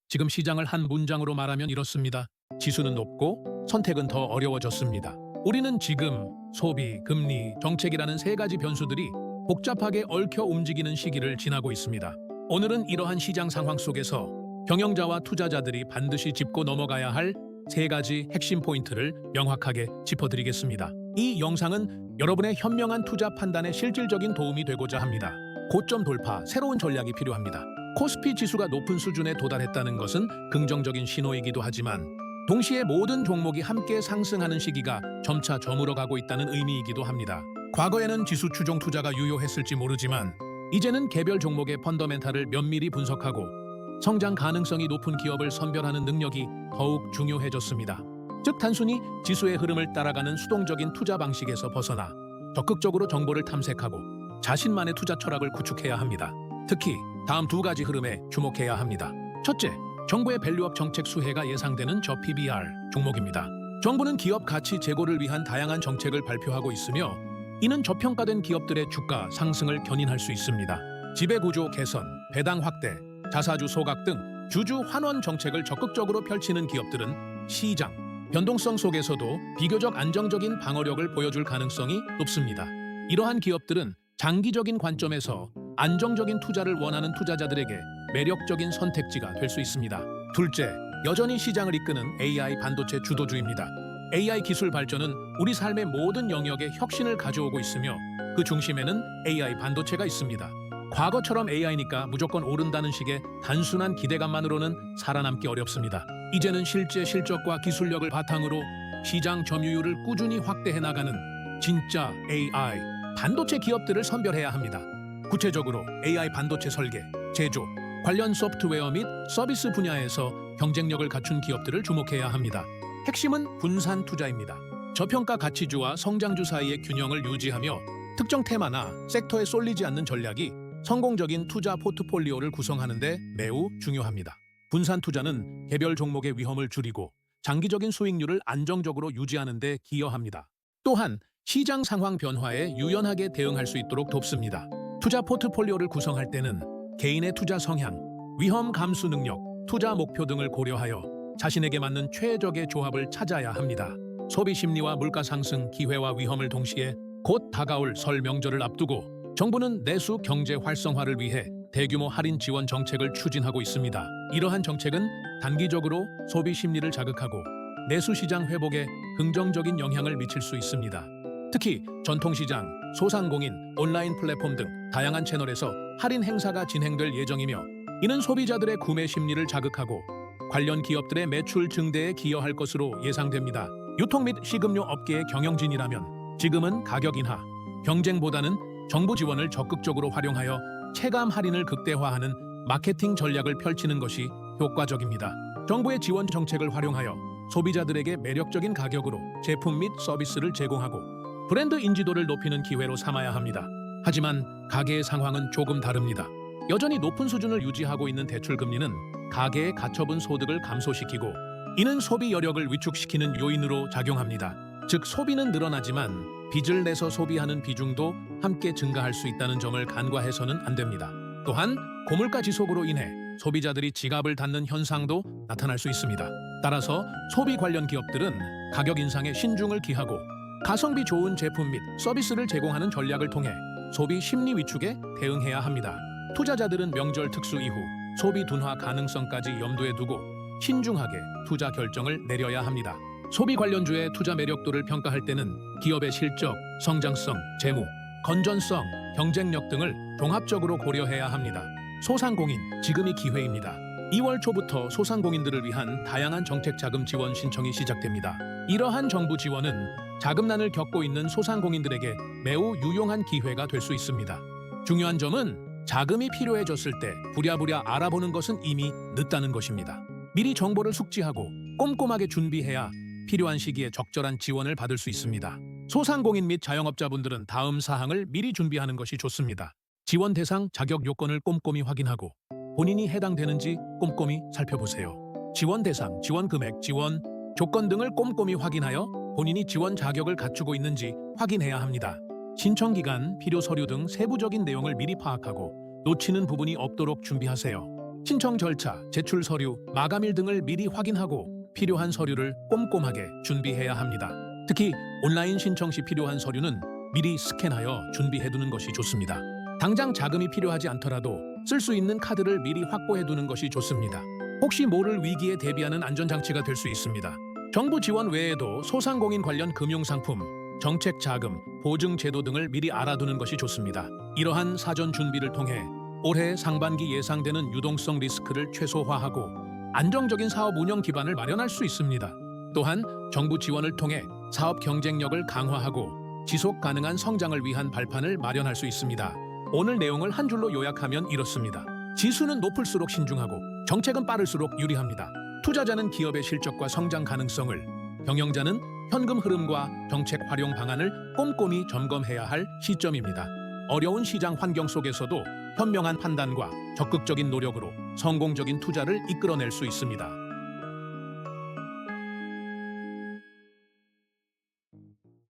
지금 시장을 한 문장으로 말하면 이렇습니다. 지수는 높고 선택은 더 어려워졌습니다. 우리는 지금 소비, 금리, 정책이라는 세 가지 변수들이 복잡하게 얽혀 움직이는 시기를 지나고 있습니다. 오늘은 이러한 시장 상황 속에서 경영자와 투자자들이 반드시 짚고 넘어가야 할 세 가지 핵심 포인트를 명확하게 짚어드리겠습니다. 이 영상은 여러분의 현명한 투자 판단에 실질적인 도움이 되고자 합니다. 고점 돌파, 새로운 전략이 필요합니다. 코스피 지수가 높은 수준에 도달했다는 것은 긍정적인 신호이기도 하지만 동시에 모든 종목이 함께 상승하는 시기가 점차 저물어가고 있다는 의미이기도 합니다. 과거에는 지수 추종 투자가 유효했을지 모르지만 이제는 개별 종목의 펀더멘탈을 면밀히 분석하고 성장 가능성이 높은 기업을 선별하는 능력이 더욱 중요해졌습니다. 즉 단순히 지수의 흐름을 따라가는 수동적인 투자 방식에서 벗어나 적극적으로 정보를 탐색하고 자신만의 투자 철학을 구축해야 합니다. 특히 다음 두 가지 흐름에 주목해야 합니다. 첫째, 정부의 밸류업 정책 수혜가 예상되는 저 PBR 종목입니다. 정부는 기업 가치 제고를 위한 다양한 정책을 발표하고 있으며 이는 저평가된 기업들의 주가 상승을 견인할 수 있습니다. 지배구조 개선, 배당 확대, 자사주 소각 등 주주 환원 정책을 적극적으로 펼치는 기업들은 시장 변동성 속에서도 비교적 안정적인 방어력을 보여줄 가능성이 높습니다. 이러한 기업들은 장기적인 관점에서 안정적인 투자를 원하는 투자자들에게 매력적인 선택지가 될 수 있습니다. 둘째, 여전히 시장을 이끄는 AI 반도체 주도주입니다. AI 기술 발전은 우리 삶의 모든 영역에 혁신을 가져오고 있으며 그 중심에는 AI 반도체가 있습니다. 과거처럼 AI니까 무조건 오른다는 식의 단순한 기대감만으로는 살아남기 어렵습니다. 이제는 실제 실적과 기술력을 바탕으로 시장 점유율을 꾸준히 확대해 나가는 진짜 AI 반도체 기업들을 선별해야 합니다. 구체적으로 AI 반도체 설계, 제조, 관련 소프트웨어 및 서비스 분야에서 경쟁력을 갖춘 기업들을 주목해야 합니다. 핵심은 분산 투자입니다. 저평가 가치주와 성장주 사이의 균형을 유지하며 특정 테마나 섹터에 쏠리지 않는 전략이 성공적인 투자 포트폴리오를 구성하는 데 매우 중요합니다. 분산 투자는 개별 종목의 위험을 줄이고 장기적인 수익률을 안정적으로 유지하는 데 기여합니다. 또한 시장 상황 변화에 유연하게 대응할 수 있도록 돕습니다. 투자 포트폴리오를 구성할 때는 개인의 투자 성향, 위험 감수 능력, 투자 목표 등을 고려하여 자신에게 맞는 최적의 조합을 찾아야 합니다. 소비 심리와 물가 상승, 기회와 위험을 동시에 곧 다가올 설 명절을 앞두고 정부는 내수 경제 활성화를 위해 대규모 할인 지원 정책을 추진하고 있습니다. 이러한 정책은 단기적으로 소비 심리를 자극하고 내수 시장 회복에 긍정적인 영향을 미칠 수 있습니다. 특히 전통시장, 소상공인, 온라인 플랫폼 등 다양한 채널에서 할인 행사가 진행될 예정이며 이는 소비자들의 구매 심리를 자극하고 관련 기업들의 매출 증대에 기여할 것으로 예상됩니다. 유통 및 식음료 업계의 경영진이라면 지금은 가격 인하, 경쟁보다는 정부 지원을 적극적으로 활용하여 체감 할인을 극대화하는 마케팅 전략을 펼치는 것이 효과적입니다. 정부의 지원 정책을 활용하여 소비자들에게 매력적인 가격으로 제품 및 서비스를 제공하고 브랜드 인지도를 높이는 기회로 삼아야 합니다. 하지만 가계의 상황은 조금 다릅니다. 여전히 높은 수준을 유지하고 있는 대출금리는 가계의 가처분 소득을 감소시키고 이는 소비 여력을 위축시키는 요인으로 작용합니다. 즉 소비는 늘어나지만 빚을 내서 소비하는 비중도 함께 증가할 수 있다는 점을 간과해서는 안 됩니다. 또한 고물가 지속으로 인해 소비자들이 지갑을 닫는 현상도 나타날 수 있습니다. 따라서 소비 관련 기업들은 가격 인상에 신중을 기하고 가성비 좋은 제품 및 서비스를 제공하는 전략을 통해 소비 심리 위축에 대응해야 합니다. 투자자들은 명절 특수 이후 소비 둔화 가능성까지 염두에 두고 신중하게 투자 결정을 내려야 합니다. 소비 관련주의 투자 매력도를 평가할 때는 기업의 실적, 성장성, 재무, 건전성, 경쟁력 등을 종합적으로 고려해야 합니다. 소상공인, 지금이 기회입니다. 2월 초부터 소상공인들을 위한 다양한 정책 자금 지원 신청이 시작됩니다. 이러한 정부 지원은 자금난을 겪고 있는 소상공인들에게 매우 유용한 기회가 될 수 있습니다. 중요한 점은 자금이 필요해졌을 때 부랴부랴 알아보는 것은 이미 늦다는 것입니다. 미리 정보를 숙지하고 꼼꼼하게 준비해야 필요한 시기에 적절한 지원을 받을 수 있습니다. 소상공인 및 자영업자분들은 다음 사항을 미리 준비하는 것이 좋습니다. 지원 대상 자격 요건을 꼼꼼히 확인하고 본인이 해당되는지 꼼꼼히 살펴보세요. 지원 대상, 지원 금액, 지원 조건 등을 꼼꼼히 확인하여 본인이 지원 자격을 갖추고 있는지 확인해야 합니다. 신청 기간, 필요 서류 등 세부적인 내용을 미리 파악하고 놓치는 부분이 없도록 준비하세요. 신청 절차, 제출 서류, 마감일 등을 미리 확인하고 필요한 서류를 꼼꼼하게 준비해야 합니다. 특히 온라인 신청 시 필요한 서류는 미리 스캔하여 준비해두는 것이 좋습니다. 당장 자금이 필요하지 않더라도 쓸 수 있는 카드를 미리 확보해두는 것이 좋습니다. 혹시 모를 위기에 대비하는 안전장치가 될 수 있습니다. 정부 지원 외에도 소상공인 관련 금융상품, 정책 자금, 보증 제도 등을 미리 알아두는 것이 좋습니다. 이러한 사전 준비를 통해 올해 상반기 예상되는 유동성 리스크를 최소화하고 안정적인 사업 운영 기반을 마련할 수 있습니다. 또한 정부 지원을 통해 사업 경쟁력을 강화하고 지속 가능한 성장을 위한 발판을 마련할 수 있습니다. 오늘 내용을 한 줄로 요약하면 이렇습니다. 지수는 높을수록 신중하고 정책은 빠를수록 유리합니다. 투자자는 기업의 실적과 성장 가능성을, 경영자는 현금 흐름과 정책 활용 방안을 꼼꼼히 점검해야 할 시점입니다. 어려운 시장 환경 속에서도 현명한 판단과 적극적인 노력으로 성공적인 투자를 이끌어낼 수 있습니다.